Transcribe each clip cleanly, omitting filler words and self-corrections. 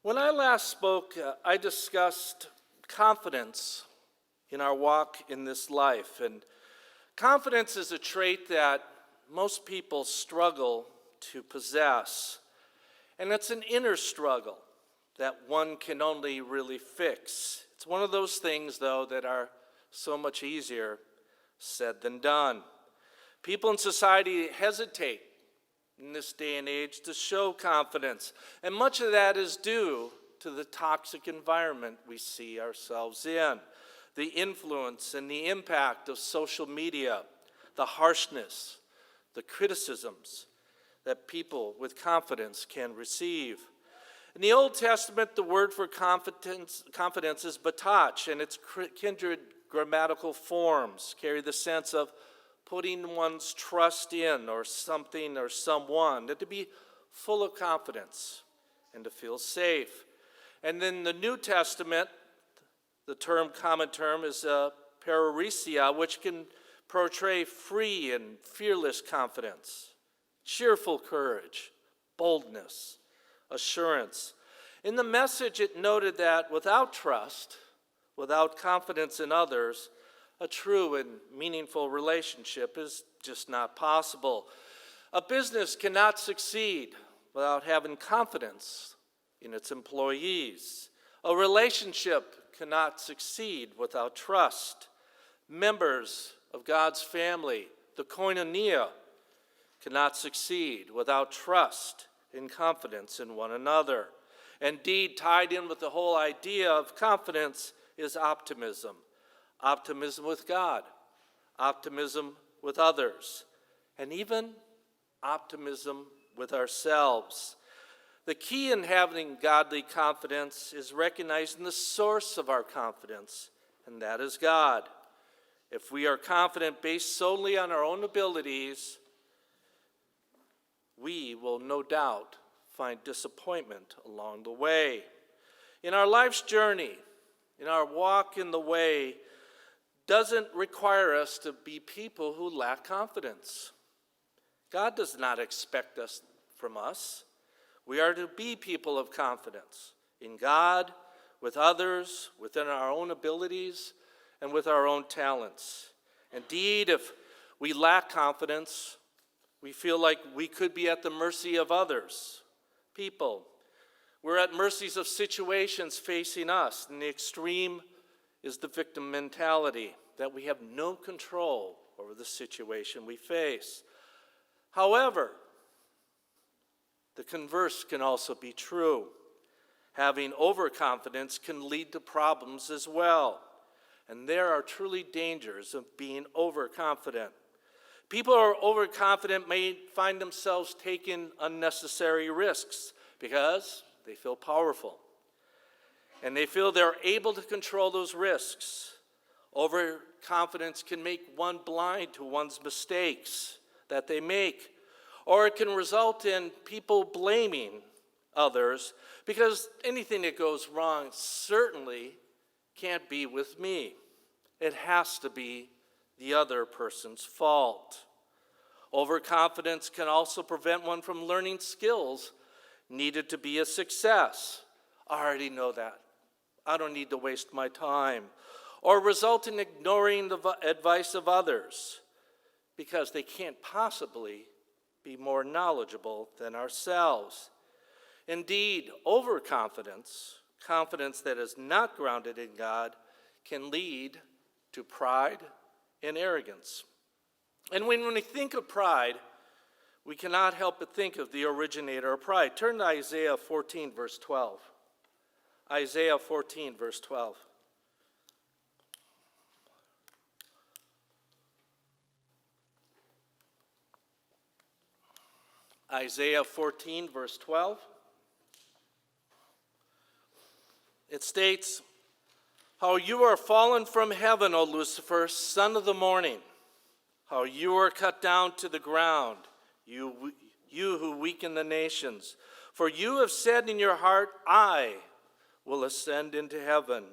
When I last spoke, I discussed confidence in our walk in this life. And confidence is a trait that most people struggle to possess. And it's an inner struggle that one can only really fix. It's one of those things, though, that are so much easier said than done. People in society hesitate in this day and age to show confidence, and much of that is due to the toxic environment we see ourselves in, the influence and the impact of social media, the harshness, the criticisms that people with confidence can receive. In the Old Testament, the word for confidence is batach, and its kindred grammatical forms carry the sense of putting one's trust in or something or someone, and to be full of confidence and to feel safe. And then the New Testament, the common term is pararesia, which can portray free and fearless confidence, cheerful courage, boldness, assurance. In the Message, it noted that without trust, without confidence in others, a true and meaningful relationship is just not possible. A business cannot succeed without having confidence in its employees. A relationship cannot succeed without trust. Members of God's family, the koinonia, cannot succeed without trust and confidence in one another. Indeed, tied in with the whole idea of confidence is optimism. Optimism with God, optimism with others, and even optimism with ourselves. The key in having godly confidence is recognizing the source of our confidence, and that is God. If we are confident based solely on our own abilities, we will no doubt find disappointment along the way. In our life's journey, in our walk in the way, doesn't require us to be people who lack confidence. God does not expect us from us. We are to be people of confidence in God, with others, within our own abilities, and with our own talents. Indeed, if we lack confidence, we feel like we could be at the mercy of others, people. We're at mercies of situations facing us, and the extreme is the victim mentality, that we have no control over the situation we face. However, the converse can also be true. Having overconfidence can lead to problems as well. And there are truly dangers of being overconfident. People who are overconfident may find themselves taking unnecessary risks because they feel powerful. And they feel they're able to control those risks. Overconfidence can make one blind to one's mistakes that they make. Or it can result in people blaming others because anything that goes wrong certainly can't be with me. It has to be the other person's fault. Overconfidence can also prevent one from learning skills needed to be a success. I already know that. I don't need to waste my time. Or result in ignoring the advice of others because they can't possibly be more knowledgeable than ourselves. Indeed, overconfidence, confidence that is not grounded in God, can lead to pride and arrogance. And when we think of pride, we cannot help but think of the originator of pride. Turn to Isaiah 14, verse 12. Isaiah 14, verse 12. Isaiah 14, verse 12. It states, "How you are fallen from heaven, O Lucifer, son of the morning. How you are cut down to the ground, you who weaken the nations. For you have said in your heart, I will ascend into heaven.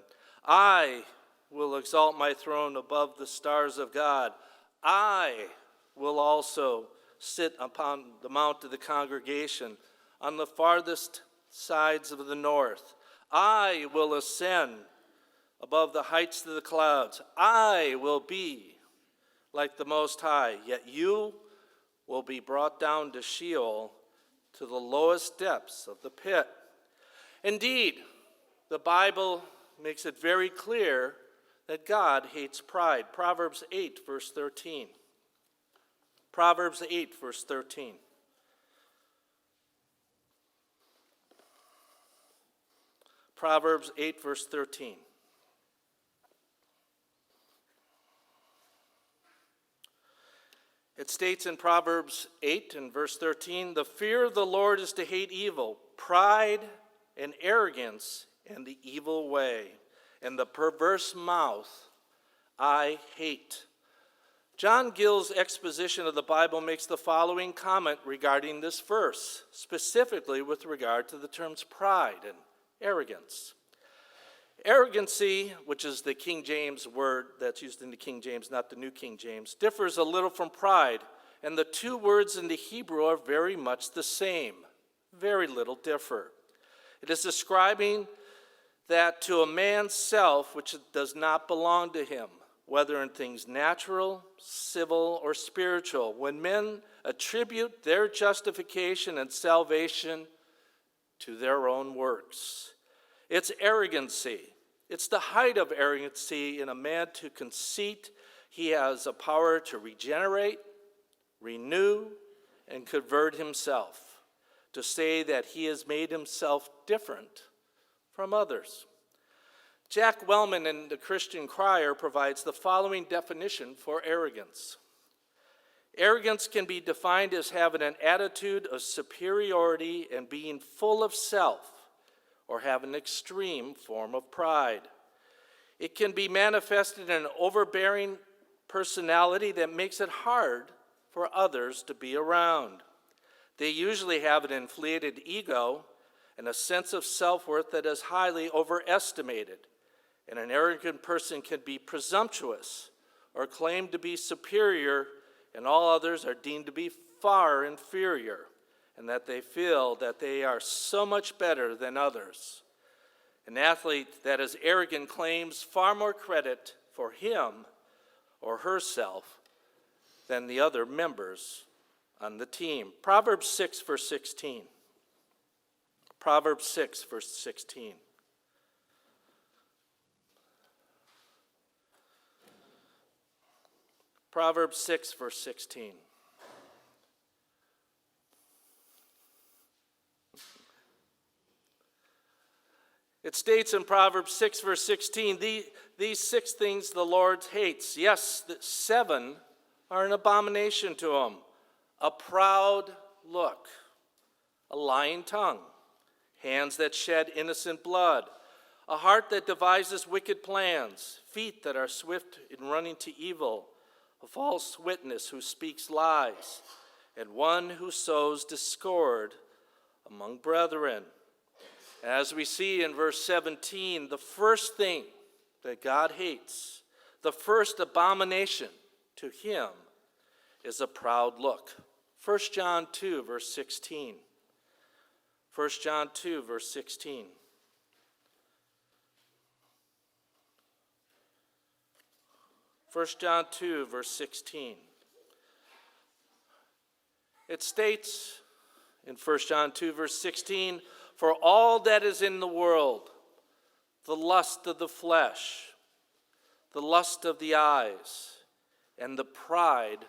I will exalt my throne above the stars of God. I will also sit upon the mount of the congregation on the farthest sides of the north. I will ascend above the heights of the clouds. I will be like the Most High, yet you will be brought down to Sheol, to the lowest depths of the pit. Indeed, the Bible makes it very clear that God hates pride. Proverbs 8, verse 13. Proverbs 8, verse 13. Proverbs 8, verse 13. It states in Proverbs 8 and verse 13, "The fear of the Lord is to hate evil, pride and arrogance and the evil way, and the perverse mouth I hate." John Gill's exposition of the Bible makes the following comment regarding this verse, specifically with regard to the terms pride and arrogance. Arrogancy, which is the King James word that's used in the King James, not the New King James, differs a little from pride, and the two words in the Hebrew are very much the same. Very little differ. It is describing that to a man's self which does not belong to him, whether in things natural, civil, or spiritual, when men attribute their justification and salvation to their own works. It's arrogancy. It's the height of arrogancy in a man to conceit he has a power to regenerate, renew, and convert himself, to say that he has made himself different from others. Jack Wellman in The Christian Crier provides the following definition for arrogance. Arrogance can be defined as having an attitude of superiority and being full of self, or have an extreme form of pride. It can be manifested in an overbearing personality that makes it hard for others to be around. They usually have an inflated ego and a sense of self-worth that is highly overestimated. And an arrogant person can be presumptuous or claim to be superior, and all others are deemed to be far inferior, and that they feel that they are so much better than others. An athlete that is arrogant claims far more credit for him or herself than the other members on the team. Proverbs 6, verse 16. Proverbs 6, verse 16. Proverbs 6, verse 16. It states in Proverbs 6, verse 16, these 6 things the Lord hates. Yes, the 7 are an abomination to him. A proud look, a lying tongue, hands that shed innocent blood, a heart that devises wicked plans, feet that are swift in running to evil, a false witness who speaks lies, and one who sows discord among brethren. As we see in verse 17, the first thing that God hates, the first abomination to him, is a proud look. 1 John 2, verse 16. 1 John 2, verse 16. First John 2, verse 16. It states in 1 John 2, verse 16, "For all that is in the world, the lust of the flesh, the lust of the eyes, and the pride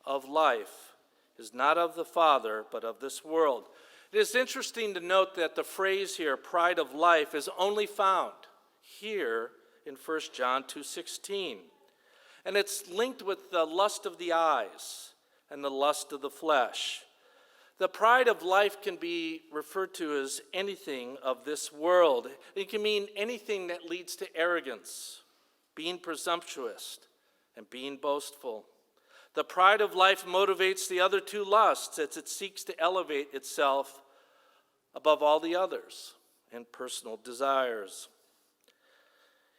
of life is not of the Father, but of this world." It is interesting to note that the phrase here, pride of life, is only found here in 1 John 2:16. And it's linked with the lust of the eyes and the lust of the flesh. The pride of life can be referred to as anything of this world. It can mean anything that leads to arrogance, being presumptuous, and being boastful. The pride of life motivates the other 2 lusts as it seeks to elevate itself above all the others and personal desires.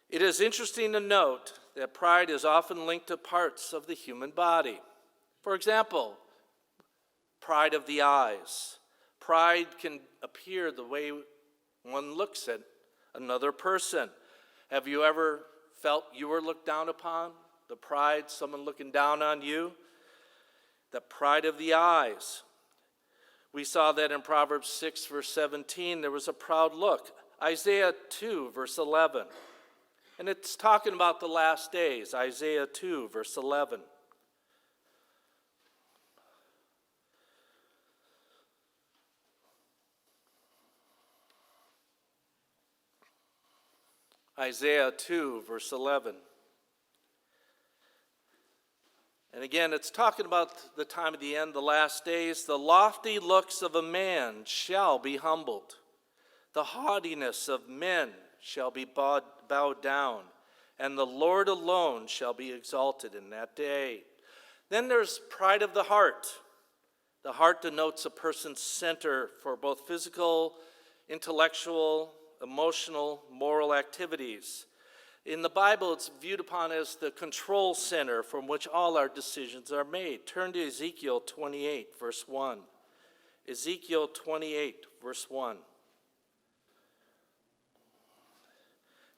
It is interesting to note that pride is often linked to parts of the human body. For example, pride of the eyes. Pride can appear the way one looks at another person. Have you ever felt you were looked down upon? The pride, someone looking down on you? The pride of the eyes. We saw that in Proverbs 6, verse 17, there was a proud look. Isaiah 2, verse 11. And it's talking about the last days. Isaiah 2, verse 11. Isaiah 2, verse 11. And again, it's talking about the time of the end, the last days. The lofty looks of a man shall be humbled. The haughtiness of men shall be bowed down. And the Lord alone shall be exalted in that day. Then there's pride of the heart. The heart denotes a person's center for both physical, intellectual, emotional, moral activities. In the Bible, it's viewed upon as the control center from which all our decisions are made. Turn to Ezekiel 28, verse 1. Ezekiel 28, verse 1.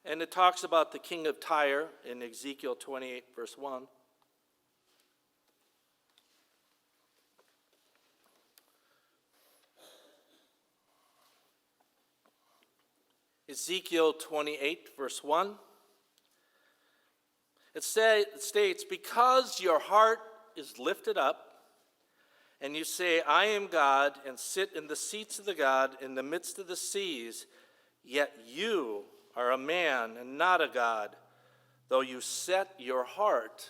And it talks about the king of Tyre in Ezekiel 28, verse 1. Ezekiel 28, verse 1. It states, because your heart is lifted up, and you say, I am God, and sit in the seats of the God in the midst of the seas, yet you are a man and not a God, though you set your heart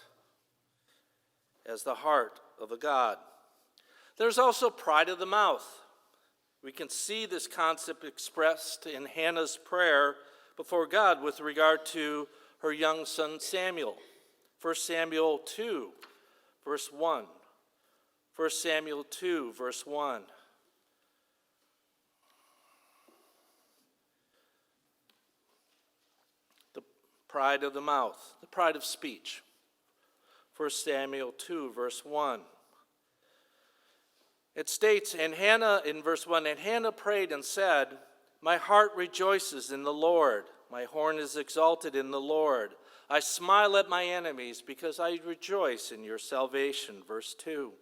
as the heart of a God. There's also pride of the mouth. We can see this concept expressed in Hannah's prayer before God with regard to her young son Samuel. 1 Samuel 2, verse 1. 1 Samuel 2, verse 1. The pride of the mouth, the pride of speech. 1 Samuel 2, verse 1. It states, and Hannah, in verse 1, and Hannah prayed and said, my heart rejoices in the Lord. My horn is exalted in the Lord. I smile at my enemies because I rejoice in your salvation. Verse 2.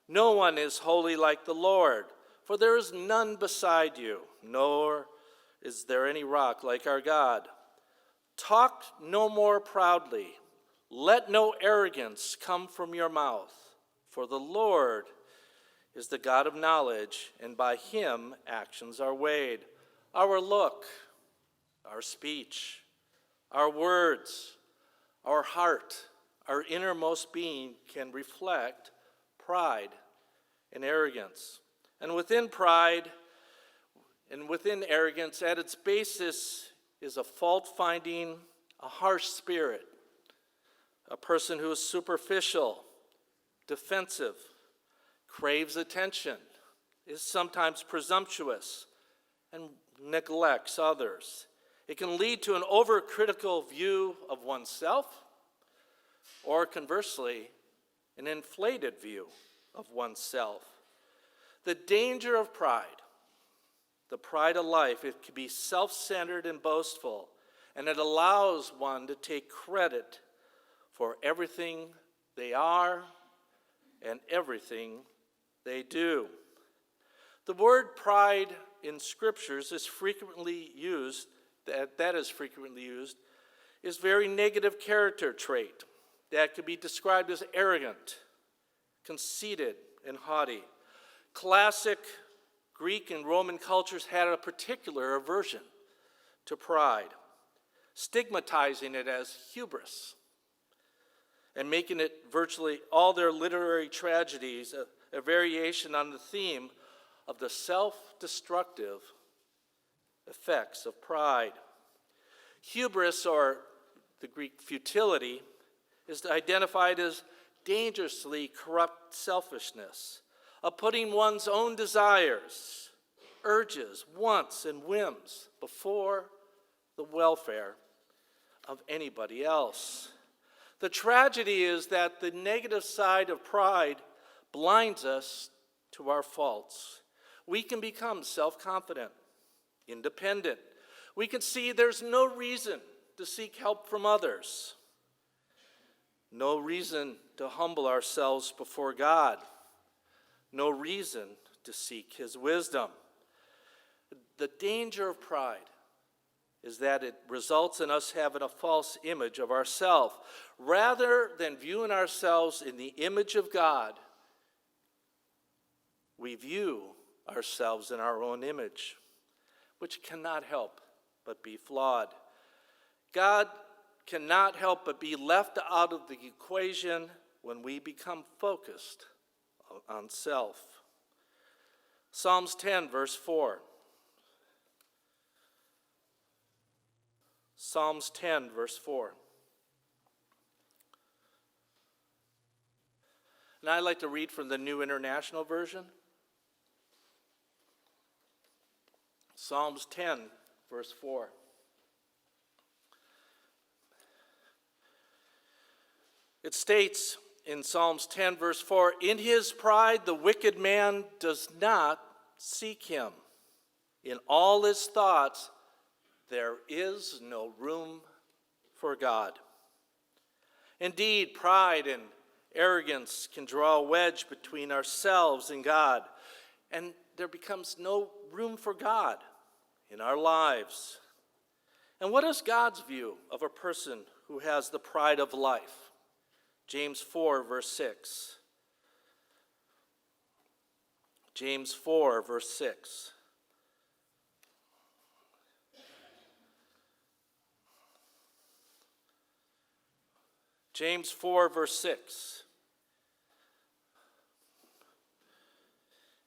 No one is holy like the Lord, for there is none beside you, nor is there any rock like our God. Talk no more proudly. Let no arrogance come from your mouth, for the Lord is the God of knowledge, and by him actions are weighed. Our look, our speech, our words, our heart, our innermost being can reflect pride and arrogance. And within pride and within arrogance, at its basis is a fault-finding, a harsh spirit, a person who is superficial, defensive, craves attention, is sometimes presumptuous, and neglects others. It can lead to an overcritical view of oneself, or conversely, an inflated view of oneself. The danger of pride, the pride of life, it can be self-centered and boastful, and it allows one to take credit for everything they are and everything they do. The word pride in scriptures is frequently used, that is frequently used, is very negative character trait that could be described as arrogant, conceited, and haughty. Classic Greek and Roman cultures had a particular aversion to pride, stigmatizing it as hubris, and making it virtually all their literary tragedies a variation on the theme of the self-destructive effects of pride. Hubris, or the Greek futility, is identified as dangerously corrupt selfishness, of putting one's own desires, urges, wants, and whims before the welfare of anybody else. The tragedy is that the negative side of pride blinds us to our faults. we can become self-confident, independent. We can see there's no reason to seek help from others, no reason to humble ourselves before God, no reason to seek his wisdom. The danger of pride is that it results in us having a false image of ourselves. Rather than viewing ourselves in the image of God, we view ourselves in our own image, which cannot help but be flawed. God cannot help but be left out of the equation when we become focused on self. Psalms 10, verse 4. Psalms 10, verse 4. And I'd like to read from the New International Version. Psalms 10, verse 4. It states in Psalms 10, verse 4, "In his pride the wicked man does not seek him. In all his thoughts there is no room for God." Indeed, pride and arrogance can draw a wedge between ourselves and God, and there becomes no room for God in our lives. And what is God's view of a person who has the pride of life? James 4, verse 6. James 4, verse 6. James 4, verse 6.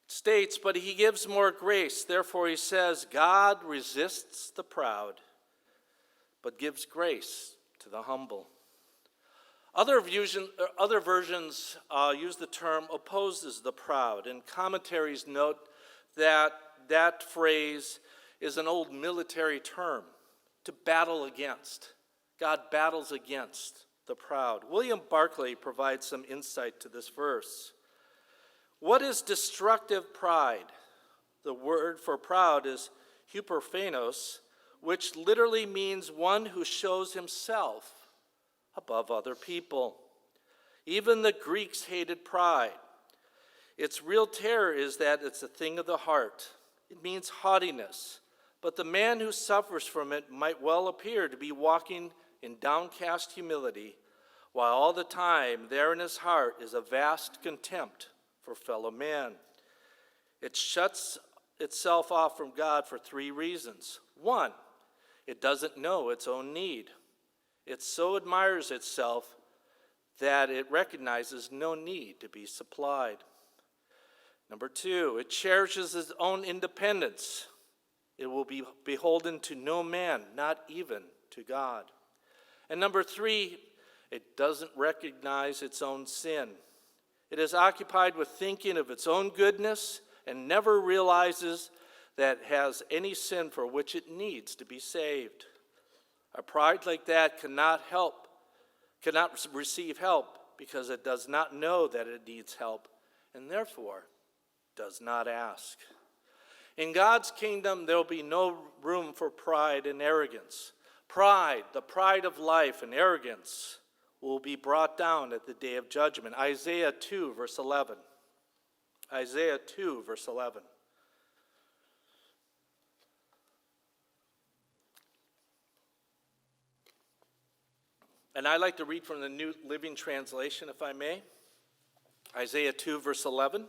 It states, "But he gives more grace. Therefore he says, God resists the proud, but gives grace to the humble." Other versions use the term "opposes the proud," and commentaries note that that phrase is an old military term, to battle against. God battles against the proud. William Barclay provides some insight to this verse. What is destructive pride? The word for proud is hyperphanos, which literally means one who shows himself above other people. Even the Greeks hated pride. Its real terror is that it's a thing of the heart. It means haughtiness. But the man who suffers from it might well appear to be walking in downcast humility, while all the time there in his heart is a vast contempt for fellow man. It shuts itself off from God for three reasons. One, it doesn't know its own need. It so admires itself that it recognizes no need to be supplied. Number two, it cherishes its own independence. It will be beholden to no man, not even to God. And number three, it doesn't recognize its own sin. It is occupied with thinking of its own goodness and never realizes that it has any sin for which it needs to be saved. A pride like that cannot receive help because it does not know that it needs help and therefore does not ask. In God's kingdom, there will be no room for pride and arrogance. Pride, the pride of life, and arrogance will be brought down at the day of judgment. Isaiah 2, verse 11. Isaiah 2, verse 11. And I'd like to read from the New Living Translation, if I may. Isaiah 2, verse 11.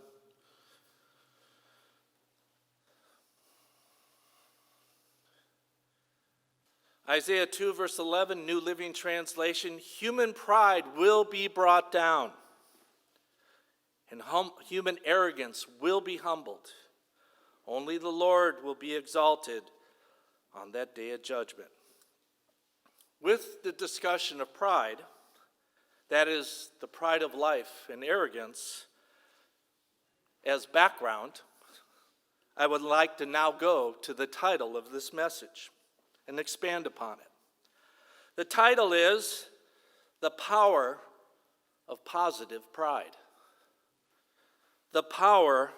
Isaiah 2, verse 11, New Living Translation. Human pride will be brought down, and human arrogance will be humbled. Only the Lord will be exalted on that day of judgment. With the discussion of pride, that is, the pride of life and arrogance, as background, I would like to now go to the title of this message and expand upon it. The title is The Power of Positive Pride. The Power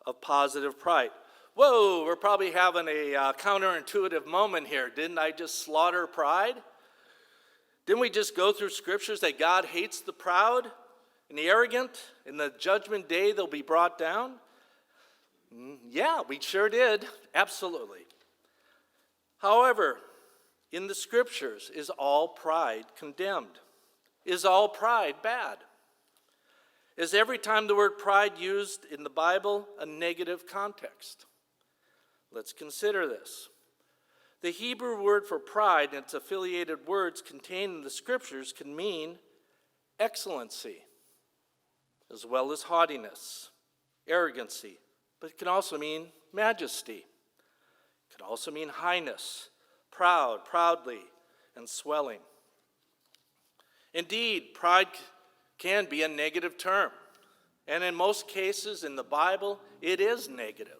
of positive pride. Whoa, we're probably having a counterintuitive moment here. Didn't I just slaughter pride? Didn't we just go through scriptures that God hates the proud and the arrogant? In the judgment day, they'll be brought down? Yeah, we sure did. Absolutely. However, in the scriptures, is all pride condemned? Is all pride bad? Is every time the word pride used in the Bible a negative context? Let's consider this. The Hebrew word for pride and its affiliated words contained in the scriptures can mean excellency, as well as haughtiness, arrogancy, but it can also mean majesty. It can also mean highness, proud, proudly, and swelling. Indeed, pride can be a negative term, and in most cases in the Bible, it is negative.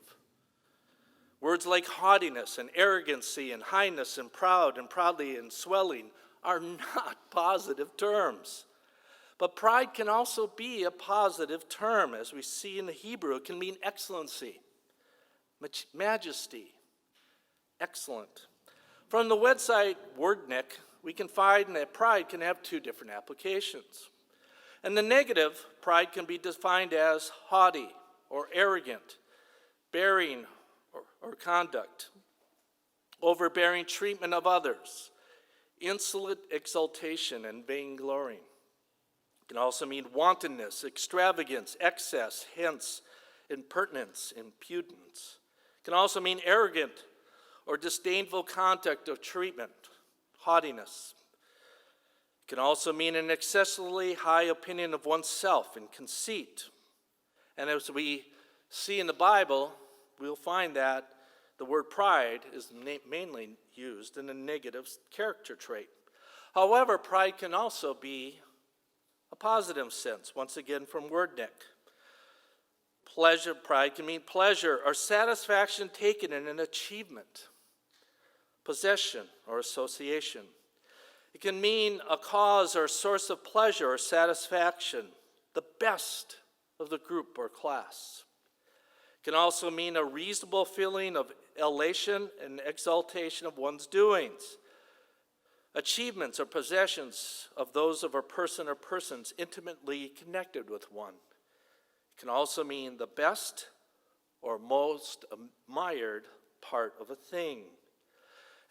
Words like haughtiness and arrogancy and highness and proud and proudly and swelling are not positive terms. But pride can also be a positive term. As we see in the Hebrew, it can mean excellency, majesty, excellent. From the website Wordnik, we can find that pride can have two different applications. In the negative, pride can be defined as haughty or arrogant, bearing or conduct, overbearing treatment of others, insolent exultation and vainglory. It can also mean wantonness, extravagance, excess, hence impertinence, impudence. It can also mean arrogant or disdainful conduct or treatment, haughtiness. It can also mean an excessively high opinion of oneself and conceit. And as we see in the Bible, we'll find that the word pride is mainly used in a negative character trait. However, pride can also be a positive sense, once again from Wordnik. Pride can mean pleasure or satisfaction taken in an achievement, possession or association. It can mean a cause or source of pleasure or satisfaction, the best of the group or class. It can also mean a reasonable feeling of elation and exaltation of one's doings, achievements or possessions of those of a person or persons intimately connected with one. It can also mean the best or most admired part of a thing.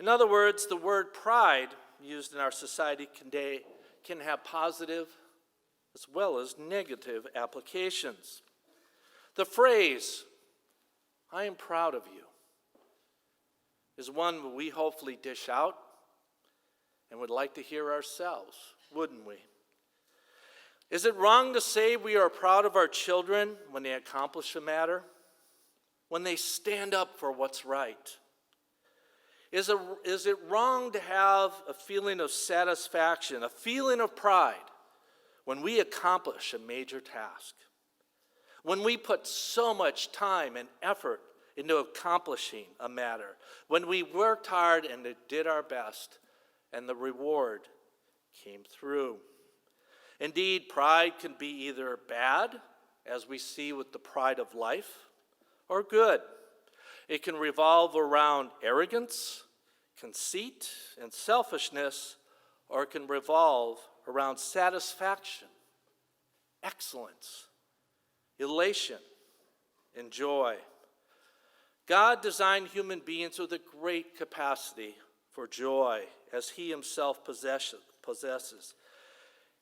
In other words, the word pride used in our society today can have positive as well as negative applications. The phrase, "I am proud of you," is one we hopefully dish out and would like to hear ourselves, wouldn't we? Is it wrong to say we are proud of our children when they accomplish a matter? When they stand up for what's right? Is it wrong to have a feeling of satisfaction, a feeling of pride when we accomplish a major task? When we put so much time and effort into accomplishing a matter, when we worked hard and did our best and the reward came through. Indeed, pride can be either bad, as we see with the pride of life, or good. It can revolve around arrogance, conceit, and selfishness, or it can revolve around satisfaction, excellence, elation, and joy. God designed human beings with a great capacity for joy, as he himself possesses.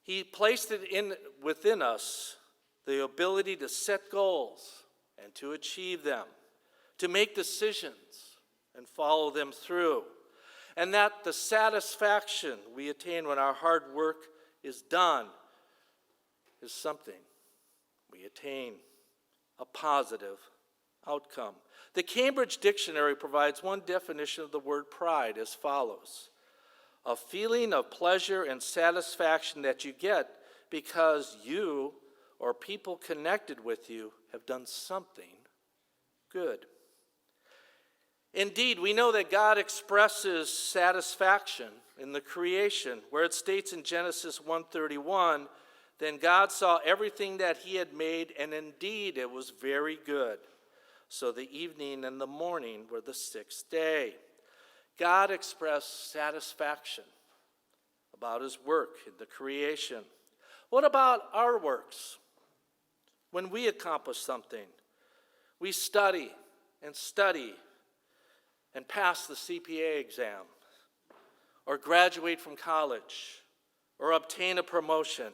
He placed it within us the ability to set goals and to achieve them, to make decisions and follow them through, and that the satisfaction we attain when our hard work is done is something we attain, a positive outcome. The Cambridge Dictionary provides one definition of the word pride as follows: a feeling of pleasure and satisfaction that you get because you or people connected with you have done something good. Indeed, we know that God expresses satisfaction in the creation, where it states in Genesis 1:31, "Then God saw everything that he had made, and indeed it was very good. So the evening and the morning were the sixth day. God expressed satisfaction about his work in the creation. What about our works? When we accomplish something, we study and pass the CPA exam, or graduate from college, or obtain a promotion.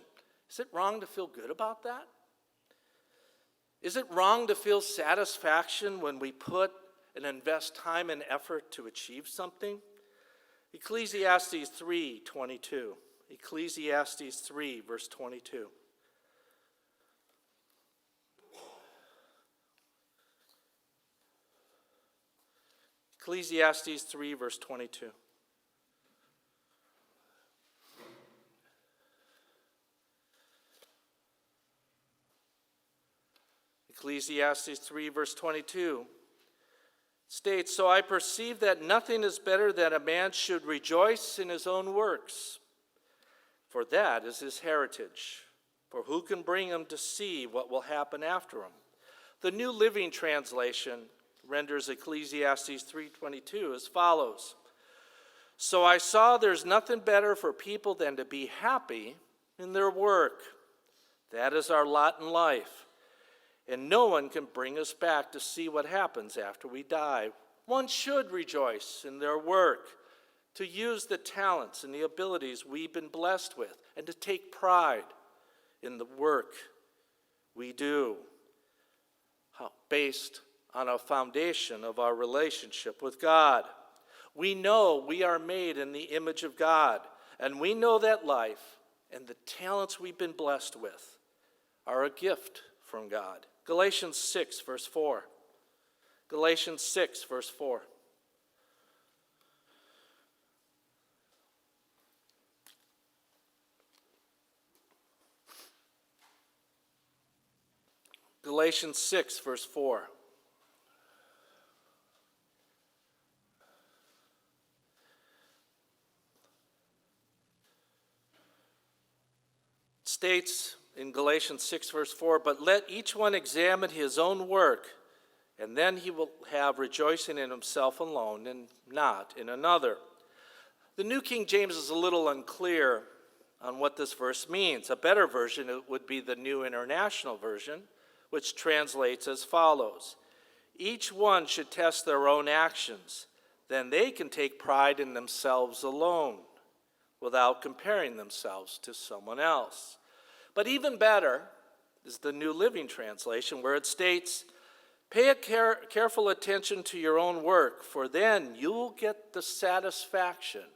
Is it wrong to feel good about that? Is it wrong to feel satisfaction when we put and invest time and effort to achieve something? Ecclesiastes 3:22. Ecclesiastes 3, verse 22. Ecclesiastes 3, verse 22. Ecclesiastes 3, verse 22 states, "So I perceive that nothing is better than a man should rejoice in his own works, for that is his heritage. For who can bring him to see what will happen after him?" The New Living Translation renders Ecclesiastes 3:22 as follows. "So I saw there's nothing better for people than to be happy in their work. That is our lot in life. And no one can bring us back to see what happens after we die. One should rejoice in their work, to use the talents and the abilities we've been blessed with, and to take pride in the work we do, based on a foundation of our relationship with God. We know we are made in the image of God, and we know that life and the talents we've been blessed with are a gift from God. Galatians 6, verse 4. Galatians 6, verse 4. Galatians 6, verse 4. It states in Galatians 6, verse 4, "But let each one examine his own work, and then he will have rejoicing in himself alone and not in another." The New King James is a little unclear on what this verse means. A better version would be the New International Version, which translates as follows: "Each one should test their own actions, then they can take pride in themselves alone, without comparing themselves to someone else." But even better is the New Living Translation, where it states, "Pay careful attention to your own work, for then you'll get the satisfaction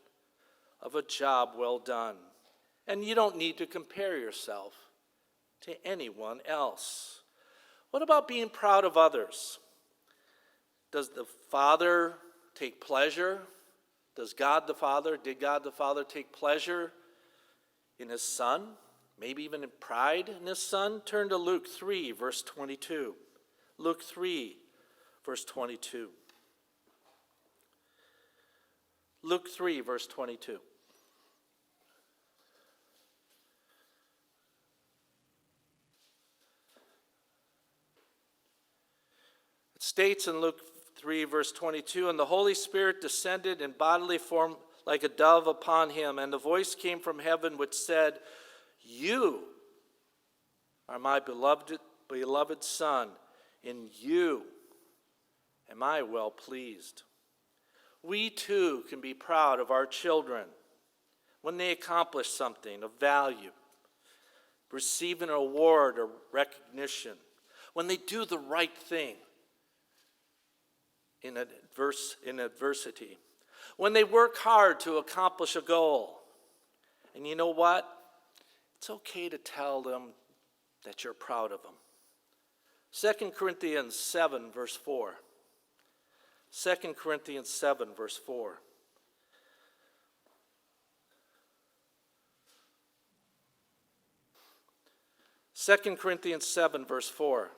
of a job well done. And you don't need to compare yourself to anyone else." What about being proud of others? Does the Father take pleasure? Did God the Father take pleasure in his Son? Maybe even in pride in his Son? Turn to Luke 3, verse 22. Luke 3, verse 22. Luke 3, verse 22. It states in Luke 3, verse 22, "And the Holy Spirit descended in bodily form like a dove upon him, and the voice came from heaven which said, 'You are my beloved Son, in you am I well pleased.'" We too can be proud of our children when they accomplish something of value, receive an award or recognition, when they do the right thing in adversity, when they work hard to accomplish a goal. And you know what? It's okay to tell them that you're proud of them. 2 Corinthians 7, verse 4. 2 Corinthians 7, verse 4. Second Corinthians 7, verse 4.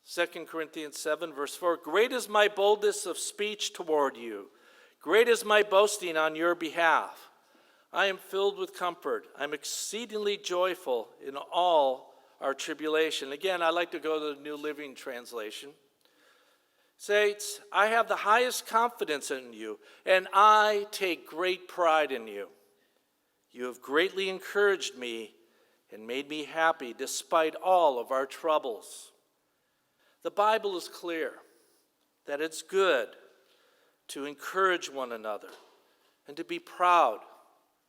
Second Corinthians 7, verse 4. "Great is my boldness of speech toward you. Great is my boasting on your behalf. I am filled with comfort. I'm exceedingly joyful in all our tribulation. Again, I like to go to the New Living Translation. It states, I have the highest confidence in you, and I take great pride in you. You have greatly encouraged me and made me happy despite all of our troubles. The Bible is clear that it's good to encourage one another and to be proud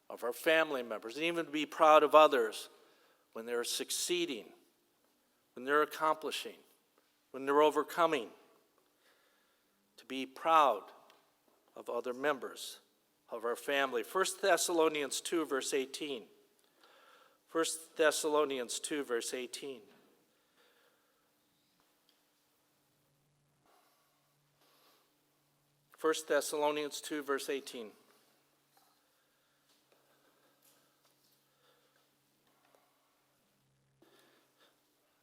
of our family members, and even to be proud of others when they're succeeding, when they're accomplishing, when they're overcoming. To be proud of other members of our family. 1 Thessalonians 2, verse 18. 1 Thessalonians 2, verse 18. First Thessalonians 2, verse 18.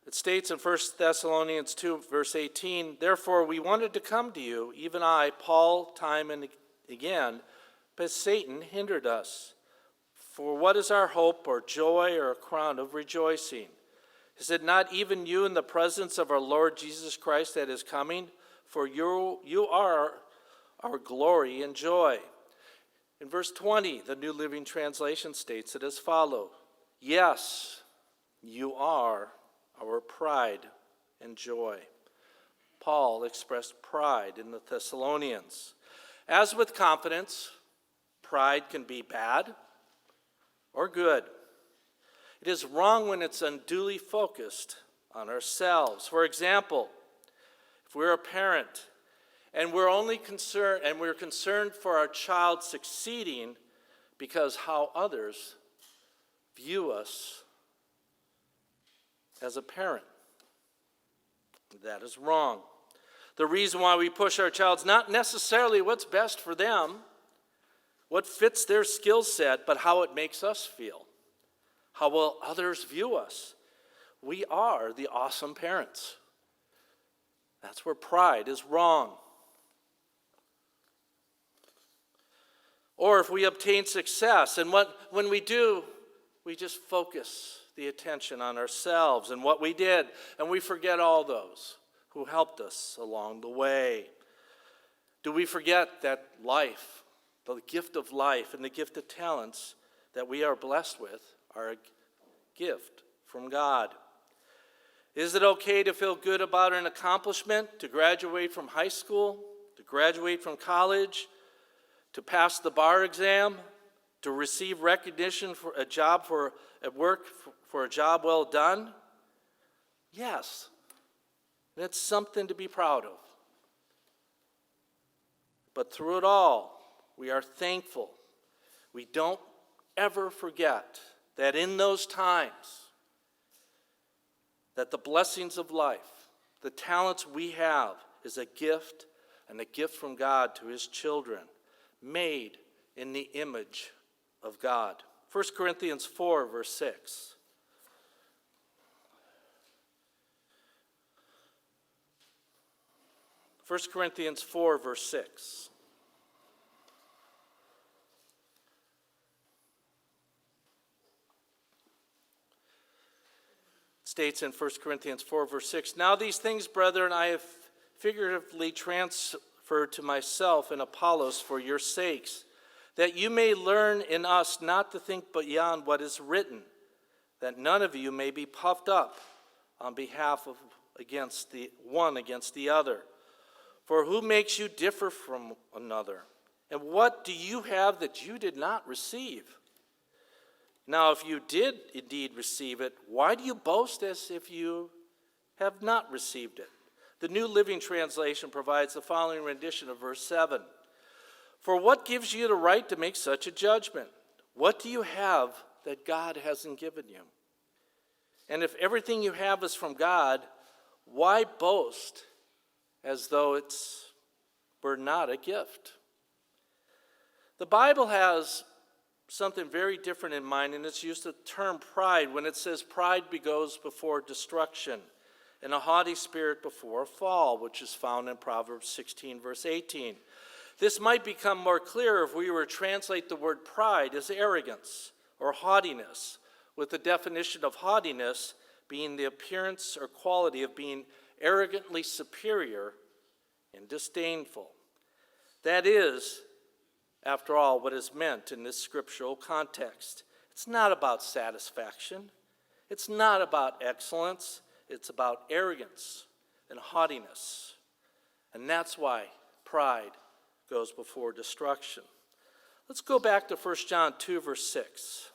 It states in 1 Thessalonians 2, verse 18, therefore we wanted to come to you, even I, Paul, time and again, but Satan hindered us. For what is our hope or joy or a crown of rejoicing? Is it not even you in the presence of our Lord Jesus Christ that is coming? For you are our glory and joy. In verse 20, the New Living Translation states it as follows. Yes, you are our pride and joy. Paul expressed pride in the Thessalonians. As with confidence, pride can be bad or good. It is wrong when it's unduly focused on ourselves. For example, if we're a parent and we're concerned for our child succeeding because how others view us as a parent. That is wrong. The reason why we push our child is not necessarily what's best for them, what fits their skill set, but how it makes us feel. How will others view us? We are the awesome parents. That's where pride is wrong. Or if we obtain success, and when we do, we just focus the attention on ourselves and what we did, and we forget all those who helped us along the way. Do we forget that life, the gift of life and the gift of talents that we are blessed with are a gift from God? Is it okay to feel good about an accomplishment, to graduate from high school, to graduate from college, to pass the bar exam, to receive recognition for a job at work for a job well done? Yes. And it's something to be proud of. But through it all, we are thankful. We don't ever forget that in those times, that the blessings of life, the talents we have, is a gift, and a gift from God to his children, made in the image of God. 1 Corinthians 4, verse 6. 1 Corinthians 4, verse 6. It states in 1 Corinthians 4, verse 6, now these things, brethren, I have figuratively transferred to myself and Apollos for your sakes, that you may learn in us not to think beyond what is written, that none of you may be puffed up on behalf of against the other. For who makes you differ from another? And what do you have that you did not receive? Now, if you did indeed receive it, why do you boast as if you have not received it? The New Living Translation provides the following rendition of verse 7. For what gives you the right to make such a judgment? What do you have that God hasn't given you? And if everything you have is from God, why boast as though were not a gift? The Bible has something very different in mind, and it's used the term pride when it says pride goes before destruction and a haughty spirit before a fall, which is found in Proverbs 16, verse 18. This might become more clear if we were to translate the word pride as arrogance or haughtiness, with the definition of haughtiness being the appearance or quality of being arrogantly superior and disdainful. That is, after all, what is meant in this scriptural context. It's not about satisfaction. It's not about excellence. It's about arrogance and haughtiness. And that's why pride goes before destruction. Let's go back to 1 John 2, verse 6.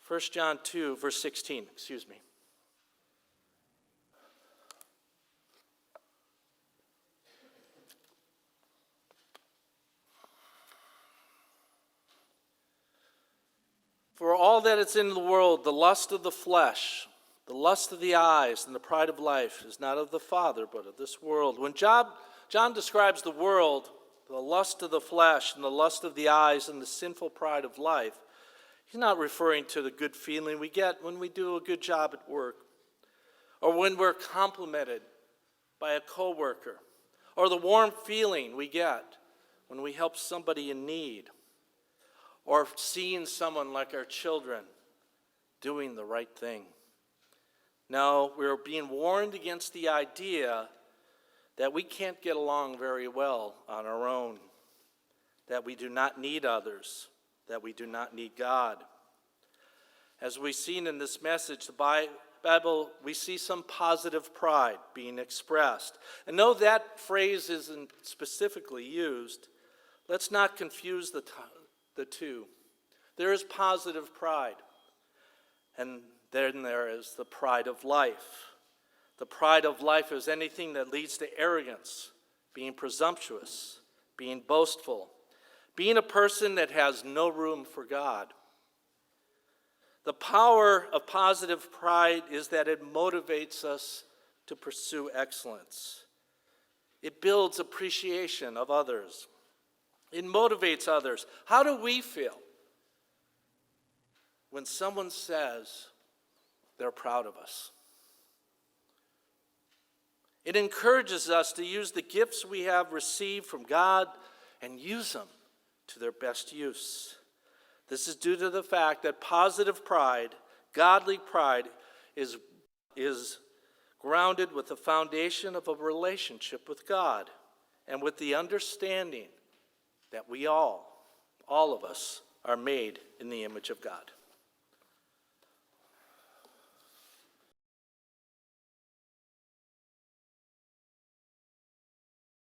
1 John 2, verse 16, excuse me. For all that is in the world, the lust of the flesh, the lust of the eyes, and the pride of life is not of the Father, but of this world. When John describes the world, the lust of the flesh and the lust of the eyes and the sinful pride of life, he's not referring to the good feeling we get when we do a good job at work, or when we're complimented by a coworker, or the warm feeling we get when we help somebody in need, or seeing someone like our children doing the right thing. No, we're being warned against the idea that we can't get along very well on our own, that we do not need others, that we do not need God. As we've seen in this message, the Bible, we see some positive pride being expressed. And though that phrase isn't specifically used, let's not confuse the two. There is positive pride, and then there is the pride of life. The pride of life is anything that leads to arrogance, being presumptuous, being boastful, being a person that has no room for God. The power of positive pride is that it motivates us to pursue excellence. It builds appreciation of others. It motivates others. How do we feel when someone says they're proud of us? It encourages us to use the gifts we have received from God and use them to their best use. This is due to the fact that positive pride, godly pride, is grounded with the foundation of a relationship with God and with the understanding that we all of us, are made in the image of God.